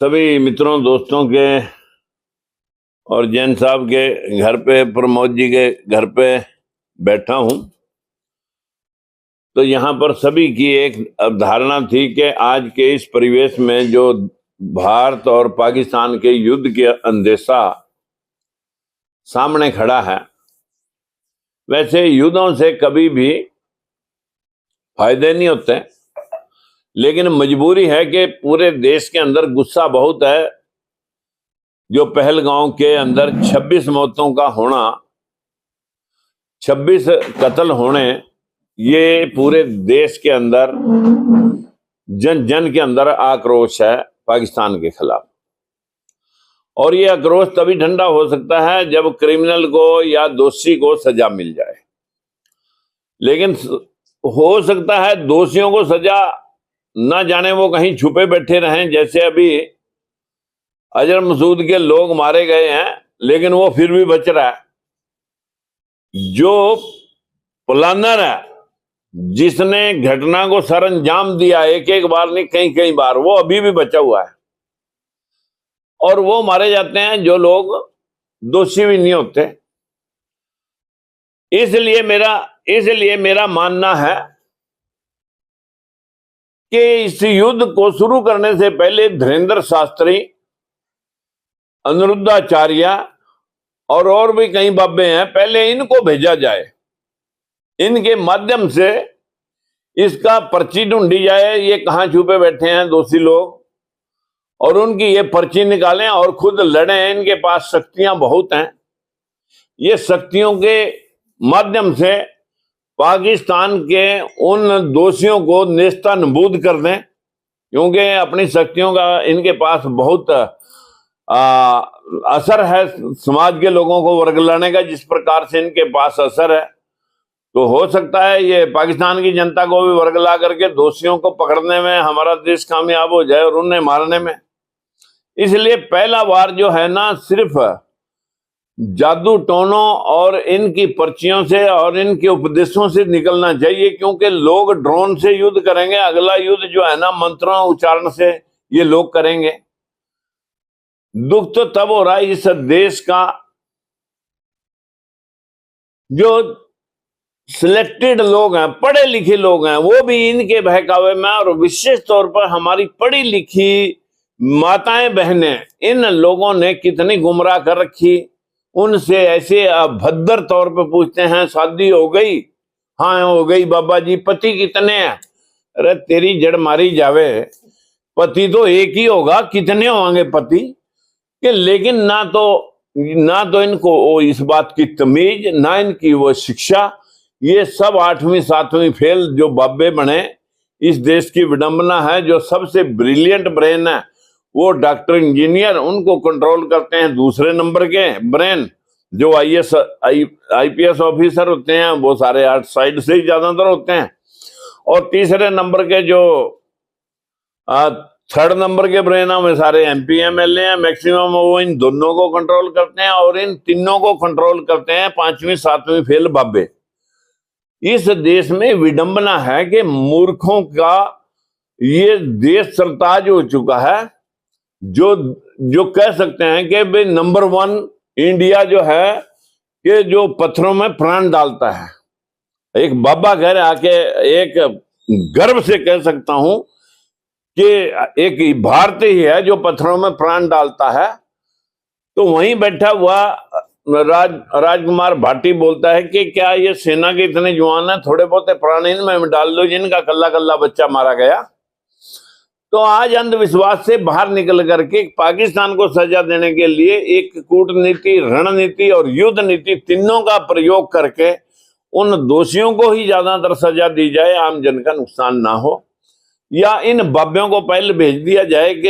सभी मित्रों दोस्तों के और जैन साहब के घर पे, प्रमोद जी के घर पे बैठा हूं। तो यहाँ पर सभी की एक अवधारणा थी कि आज के इस परिवेश में जो भारत और पाकिस्तान के युद्ध के अंदेशा सामने खड़ा है, वैसे युद्धों से कभी भी फायदे नहीं होते, लेकिन मजबूरी है कि पूरे देश के अंदर गुस्सा बहुत है। जो पहलगांव के अंदर 26 मौतों का होना, 26 कत्ल होने, ये पूरे देश के अंदर जन जन के अंदर आक्रोश है पाकिस्तान के खिलाफ। और ये आक्रोश तभी ठंडा हो सकता है जब क्रिमिनल को या दोषी को सजा मिल जाए। लेकिन हो सकता है दोषियों को सजा ना जाने वो कहीं छुपे बैठे रहें, जैसे अभी अजहर मसूद के लोग मारे गए हैं, लेकिन वो फिर भी बच रहा है। जो प्लानर है, जिसने घटना को सर अंजाम दिया, एक एक बार नहीं कई कई बार, वो अभी भी बचा हुआ है और वो मारे जाते हैं जो लोग दोषी भी नहीं होते। इसलिए मेरा मानना है कि इस युद्ध को शुरू करने से पहले धीरेन्द्र शास्त्री, अनिरुद्धाचार्य और भी कई बाबे हैं, पहले इनको भेजा जाए। इनके माध्यम से इसका पर्ची ढूंढी जाए, ये कहां छुपे बैठे हैं दोषी लोग, और उनकी ये पर्ची निकालें और खुद लड़ें। इनके पास शक्तियां बहुत हैं। ये शक्तियों के माध्यम से पाकिस्तान के उन दोषियों को नेस्तनाबूद कर दें, क्योंकि अपनी शक्तियों का इनके पास बहुत असर है समाज के लोगों को वर्गलाने का। जिस प्रकार से इनके पास असर है, तो हो सकता है ये पाकिस्तान की जनता को भी वर्गला करके दोषियों को पकड़ने में हमारा देश कामयाब हो जाए और उन्हें मारने में। इसलिए पहला वार जो है ना, सिर्फ जादू टोनों और इनकी पर्चियों से और इनके उपदेशों से निकलना चाहिए, क्योंकि लोग ड्रोन से युद्ध करेंगे। अगला युद्ध जो है ना, मंत्रों उच्चारण से ये लोग करेंगे। दुख तो तब हो रहा है इस देश का, जो सिलेक्टेड लोग हैं, पढ़े लिखे लोग हैं, वो भी इनके बहकावे में, और विशेष तौर पर हमारी पढ़ी लिखी माताएं बहनें, इन लोगों ने कितनी गुमराह कर रखी। उनसे ऐसे अभद्र तौर पर पूछते हैं, शादी हो गई? हाँ हो गई बाबा जी। पति कितने हैं? अरे तेरी जड़ मारी जावे, पति तो एक ही होगा, कितने होंगे पति के? लेकिन ना तो इनको वो इस बात की तमीज, ना इनकी वो शिक्षा। ये सब 8वीं 7वीं फेल जो बाबे बने। इस देश की विडंबना है, जो सबसे ब्रिलियंट ब्रेन है वो डॉक्टर इंजीनियर, उनको कंट्रोल करते हैं दूसरे नंबर के ब्रेन। जो आईपीएस ऑफिसर होते हैं वो सारे आउटसाइड से ही ज्यादातर होते हैं, और तीसरे नंबर के जो थर्ड नंबर के ब्रेन में सारे एमपी एमएलए हैं मैक्सिमम, वो इन दोनों को कंट्रोल करते हैं, और इन तीनों को कंट्रोल करते हैं 5वीं 7वीं फेल बाबे। इस देश में विडंबना है कि मूर्खों का ये देश सरताज हो चुका है, जो कह सकते हैं कि भाई नंबर 1 इंडिया जो है कि जो पत्थरों में प्राण डालता है। एक बाबा घर आके एक गर्व से कह सकता हूं कि एक भारतीय ही है जो पत्थरों में प्राण डालता है। तो वहीं बैठा हुआ राजकुमार भाटी बोलता है कि क्या ये सेना के इतने जवान हैं, थोड़े बहुत प्राण इनमें डाल दो जिनका कल्ला कल्ला बच्चा मारा गया। तो आज अंधविश्वास से बाहर निकल करके पाकिस्तान को सजा देने के लिए एक कूटनीति, रणनीति और युद्ध नीति, तीनों का प्रयोग करके उन दोषियों को ही ज्यादातर सजा दी जाए, आम जन का नुकसान ना हो। या इन बाबियों को पहले भेज दिया जाए कि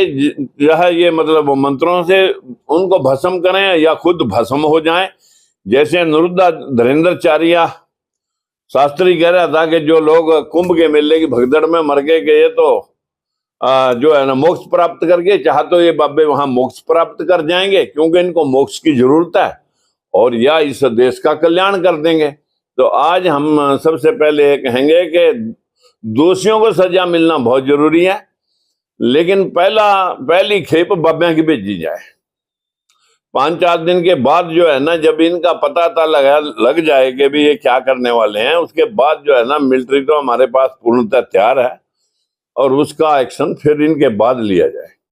ये मतलब मंत्रों से उनको भस्म करें या खुद भस्म हो जाएं। जैसे धीरेन्द्राचार्य शास्त्री कह रहा था कि जो लोग कुंभ के मेले की भगदड़ में मर गए कि ये तो जो है ना मोक्ष प्राप्त करके, चाहे तो ये बाबे वहां मोक्ष प्राप्त कर जाएंगे क्योंकि इनको मोक्ष की जरूरत है, और या इस देश का कल्याण कर देंगे। तो आज हम सबसे पहले कहेंगे कि दोषियों को सजा मिलना बहुत जरूरी है, लेकिन पहली खेप बाब्या की भेजी जाए। 5-4 दिन के बाद जो है ना, जब इनका पता लग जाए कि भी ये क्या करने वाले हैं, उसके बाद जो है ना, मिलिट्री तो हमारे पास पूर्णतः तैयार है और उसका एक्शन फिर इनके बाद लिया जाए।